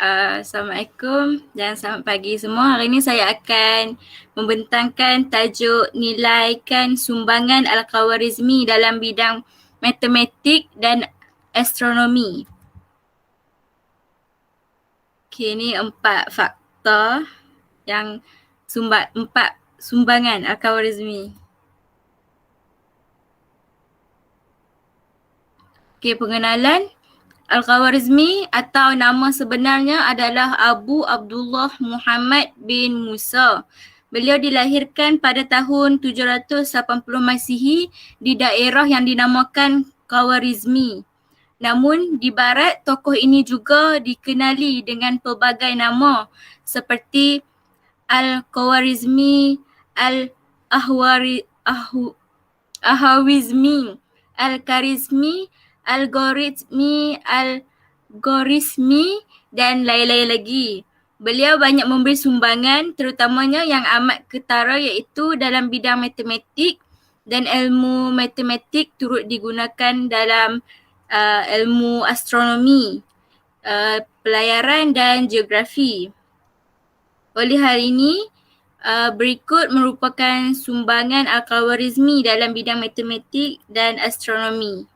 Assalamualaikum dan selamat pagi semua. Hari ini saya akan membentangkan tajuk nilaikan sumbangan Al-Khawarizmi dalam bidang matematik dan astronomi. Okey, ini 4 faktor yang empat sumbangan Al-Khawarizmi. Okey, pengenalan. Al-Khawarizmi atau nama sebenarnya adalah Abu Abdullah Muhammad bin Musa. Beliau dilahirkan pada tahun 780 Masihi di daerah yang dinamakan Khawarizmi. Namun di barat tokoh ini juga dikenali dengan pelbagai nama seperti Al-Khawarizmi, Al-Ahwizmi, Al-Kharizmi, algoritmi dan lain-lain lagi. Beliau banyak memberi sumbangan terutamanya yang amat ketara iaitu dalam bidang matematik dan ilmu matematik turut digunakan dalam ilmu astronomi, pelayaran dan geografi. Oleh hal ini, berikut merupakan sumbangan Al-Khawarizmi dalam bidang matematik dan astronomi.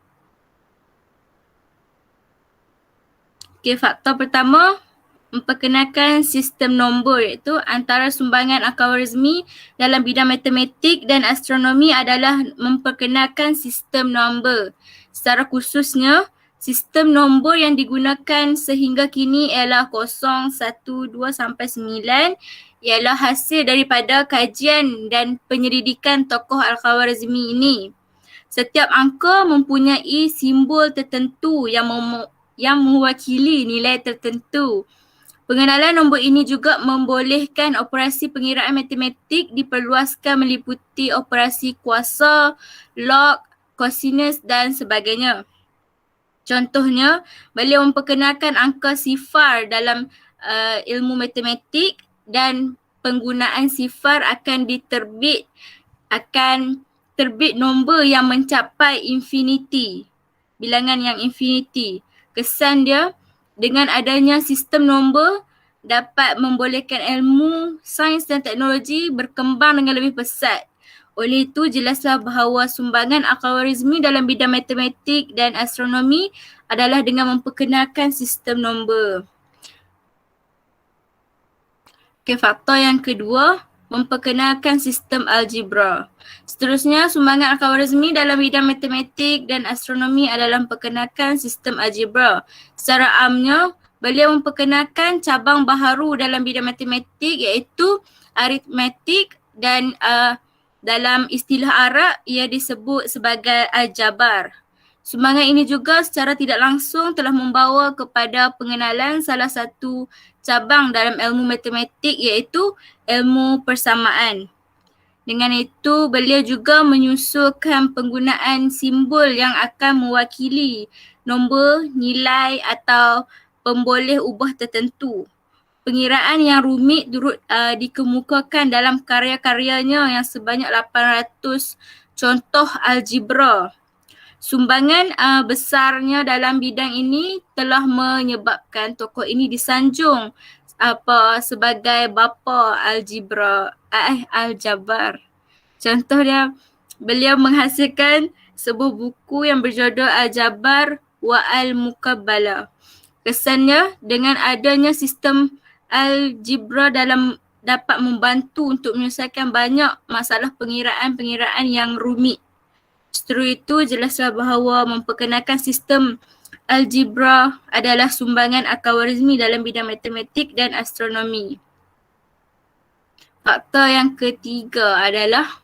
Okay, faktor pertama, memperkenalkan sistem nombor iaitu antara sumbangan Al-Khawarizmi dalam bidang matematik dan astronomi adalah memperkenalkan sistem nombor. Secara khususnya, sistem nombor yang digunakan sehingga kini ialah 0, 1, 2 sampai 9 ialah hasil daripada kajian dan penyelidikan tokoh Al-Khawarizmi ini. Setiap angka mempunyai simbol tertentu yang mewakili nilai tertentu. Pengenalan nombor ini juga membolehkan operasi pengiraan matematik diperluaskan meliputi operasi kuasa, log, kosinus dan sebagainya. Contohnya, beliau memperkenalkan angka sifar dalam ilmu matematik dan penggunaan sifar akan terbit nombor yang mencapai infinity, bilangan yang infinity. Kesan dia dengan adanya sistem nombor dapat membolehkan ilmu sains dan teknologi berkembang dengan lebih pesat. Oleh itu, jelaslah bahawa sumbangan Al-Khawarizmi dalam bidang matematik dan astronomi adalah dengan memperkenalkan sistem nombor. Okay, faktor yang kedua, memperkenalkan sistem algebra. Seterusnya, sumbangan Al-Khawarizmi dalam bidang matematik dan astronomi adalah memperkenalkan sistem algebra. Secara amnya, beliau memperkenalkan cabang baharu dalam bidang matematik iaitu aritmetik dan dalam istilah Arab ia disebut sebagai aljabar. Sumbangan ini juga secara tidak langsung telah membawa kepada pengenalan salah satu cabang dalam ilmu matematik iaitu ilmu persamaan. Dengan itu, beliau juga menyusulkan penggunaan simbol yang akan mewakili nombor, nilai atau pemboleh ubah tertentu. Pengiraan yang rumit turut dikemukakan dalam karya-karyanya yang sebanyak 800 contoh algebra. Sumbangan besarnya dalam bidang ini telah menyebabkan tokoh ini disanjung sebagai bapa aljabar. Contoh dia, beliau menghasilkan sebuah buku yang berjudul Al-Jabar wa Al-Muqabbalah. Kesannya dengan adanya sistem algebra dapat membantu untuk menyelesaikan banyak masalah pengiraan yang rumit. Setelah itu, jelaslah bahawa memperkenalkan sistem algebra adalah sumbangan Al-Khawarizmi dalam bidang matematik dan astronomi. Faktor yang ketiga adalah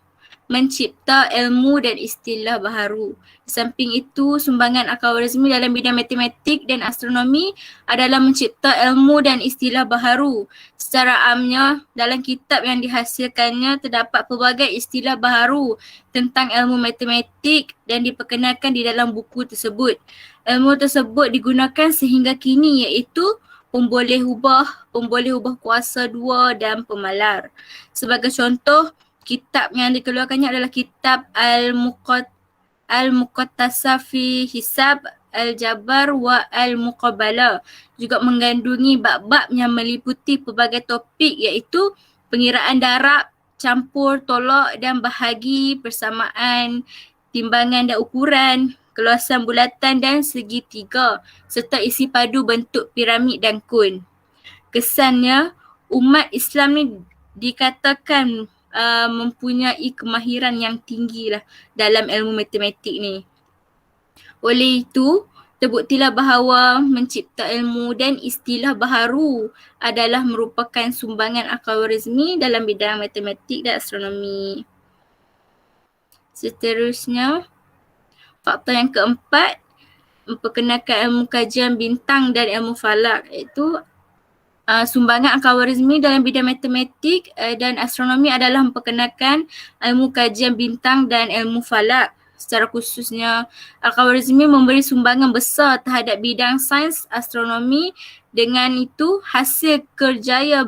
mencipta ilmu dan istilah baharu. Di samping itu, sumbangan Al-Khawarizmi dalam bidang matematik dan astronomi adalah mencipta ilmu dan istilah baharu. Secara amnya, dalam kitab yang dihasilkannya terdapat pelbagai istilah baharu tentang ilmu matematik dan diperkenalkan di dalam buku tersebut. Ilmu tersebut digunakan sehingga kini iaitu pemboleh ubah kuasa 2 dan pemalar. Sebagai contoh, kitab yang dikeluarkannya adalah kitab Al-Muqaddasah fi Hisab Al-Jabar wa Al-Muqabalah. Juga mengandungi bab-bab yang meliputi pelbagai topik iaitu pengiraan darab, campur, tolak dan bahagi, persamaan, timbangan dan ukuran, keluasan bulatan dan segitiga serta isi padu bentuk piramid dan kun. Kesannya, umat Islam ni dikatakan mempunyai kemahiran yang tinggi lah dalam ilmu matematik ni. Oleh itu, terbuktilah bahawa mencipta ilmu dan istilah baharu adalah merupakan sumbangan Al-Khwarizmi dalam bidang matematik dan astronomi. Seterusnya, faktor yang keempat, memperkenalkan ilmu kajian bintang dan ilmu falak, iaitu sumbangan Al-Khwarizmi dalam bidang matematik dan astronomi adalah memperkenalkan ilmu kajian bintang dan ilmu falak. Secara khususnya, Al-Khwarizmi memberi sumbangan besar terhadap bidang sains astronomi. Dengan itu, hasil kerjaya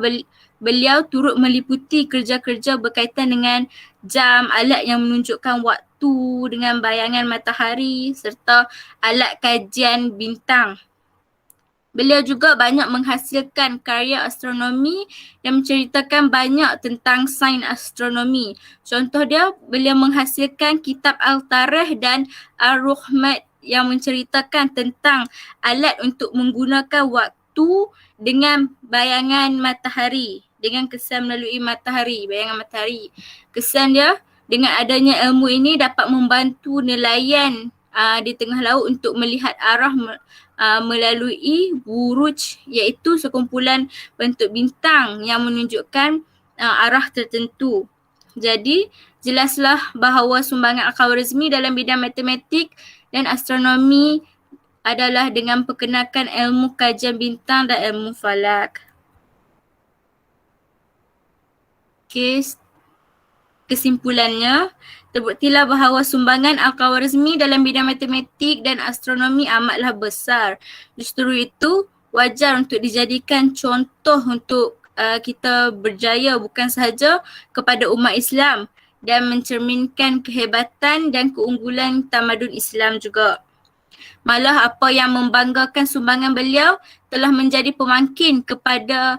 beliau turut meliputi kerja-kerja berkaitan dengan jam, alat yang menunjukkan waktu dengan bayangan matahari serta alat kajian bintang. Beliau juga banyak menghasilkan karya astronomi yang menceritakan banyak tentang sains astronomi. Contoh dia, beliau menghasilkan kitab Al-Tarikh dan Ar-Ruhmat yang menceritakan tentang alat untuk menggunakan waktu dengan bayangan matahari, dengan kesan melalui matahari, bayangan matahari. Kesan dia, dengan adanya ilmu ini dapat membantu nelayan di tengah laut untuk melihat arah melalui buruj, iaitu sekumpulan bentuk bintang yang menunjukkan arah tertentu. Jadi, jelaslah bahawa sumbangan Al-Khwarizmi dalam bidang matematik dan astronomi adalah dengan perkenalkan ilmu kajian bintang dan ilmu falak. Kesimpulannya, terbuktilah bahawa sumbangan Al-Khwarizmi dalam bidang matematik dan astronomi amatlah besar. Justru itu, wajar untuk dijadikan contoh untuk kita berjaya bukan sahaja kepada umat Islam dan mencerminkan kehebatan dan keunggulan tamadun Islam juga. Malah apa yang membanggakan sumbangan beliau telah menjadi pemangkin kepada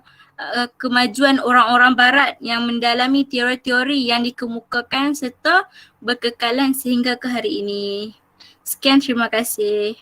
kemajuan orang-orang barat yang mendalami teori-teori yang dikemukakan serta berkekalan sehingga ke hari ini. Sekian, terima kasih.